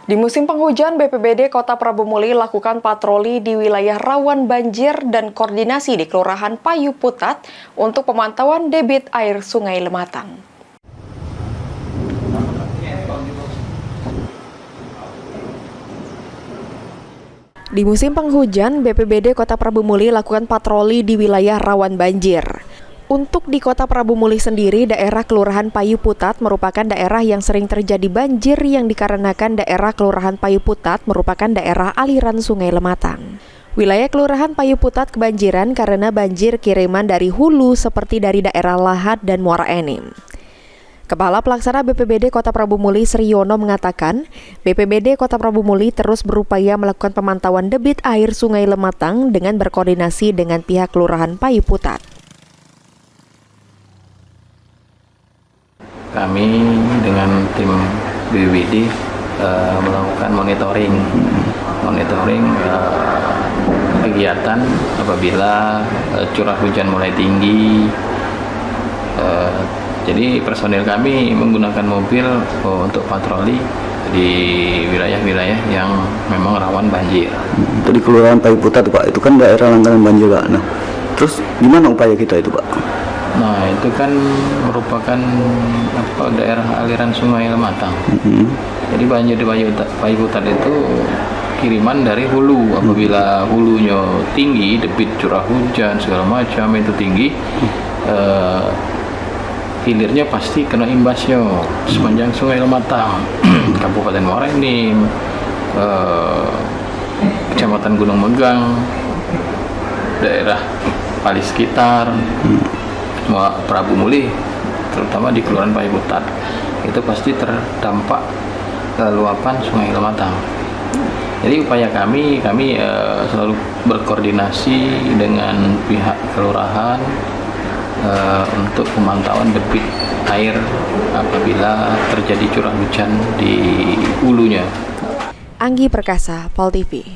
Di musim penghujan, BPBD Kota Prabu Muli lakukan patroli di wilayah rawan banjir dan koordinasi di Kelurahan Payu Putat untuk pemantauan debit air Sungai Lematang. Di musim penghujan, BPBD Kota Prabu Muli lakukan patroli di wilayah rawan banjir. Untuk di Kota Prabu Muli sendiri, daerah Kelurahan Payu Putat merupakan daerah yang sering terjadi banjir yang dikarenakan daerah Kelurahan Payu Putat merupakan daerah aliran Sungai Lematang. Wilayah Kelurahan Payu Putat kebanjiran karena banjir kiriman dari hulu seperti dari daerah Lahat dan Muara Enim. Kepala Pelaksana BPBD Kota Prabu Muli Sriyono mengatakan, BPBD Kota Prabu Muli terus berupaya melakukan pemantauan debit air Sungai Lematang dengan berkoordinasi dengan pihak Kelurahan Payu Putat. Kami dengan tim BPBD melakukan monitoring kegiatan apabila curah hujan mulai tinggi. Jadi personil kami menggunakan mobil untuk patroli di wilayah-wilayah yang memang rawan banjir. Itu di Kelurahan Payu Putat, Pak, itu kan daerah langganan banjir, Pak. Nah, terus gimana upaya kita itu, Pak? Nah, itu kan merupakan daerah aliran Sungai Lematang. Jadi banjir di Payu Putat itu kiriman dari hulu. Apabila hulunya tinggi, debit curah hujan segala macam itu tinggi, hilirnya pasti kena imbasnya sepanjang Sungai Lematang, Kabupaten Muara Enim, Kecamatan Gunung Megang, daerah Pali sekitar, Prabu Muli, terutama di Kelurahan Payu Putat, itu pasti terdampak luapan Sungai Lematang. Jadi upaya kami selalu berkoordinasi dengan pihak kelurahan untuk pemantauan debit air apabila terjadi curah hujan di hulunya. Anggi Perkasa, Pol TV.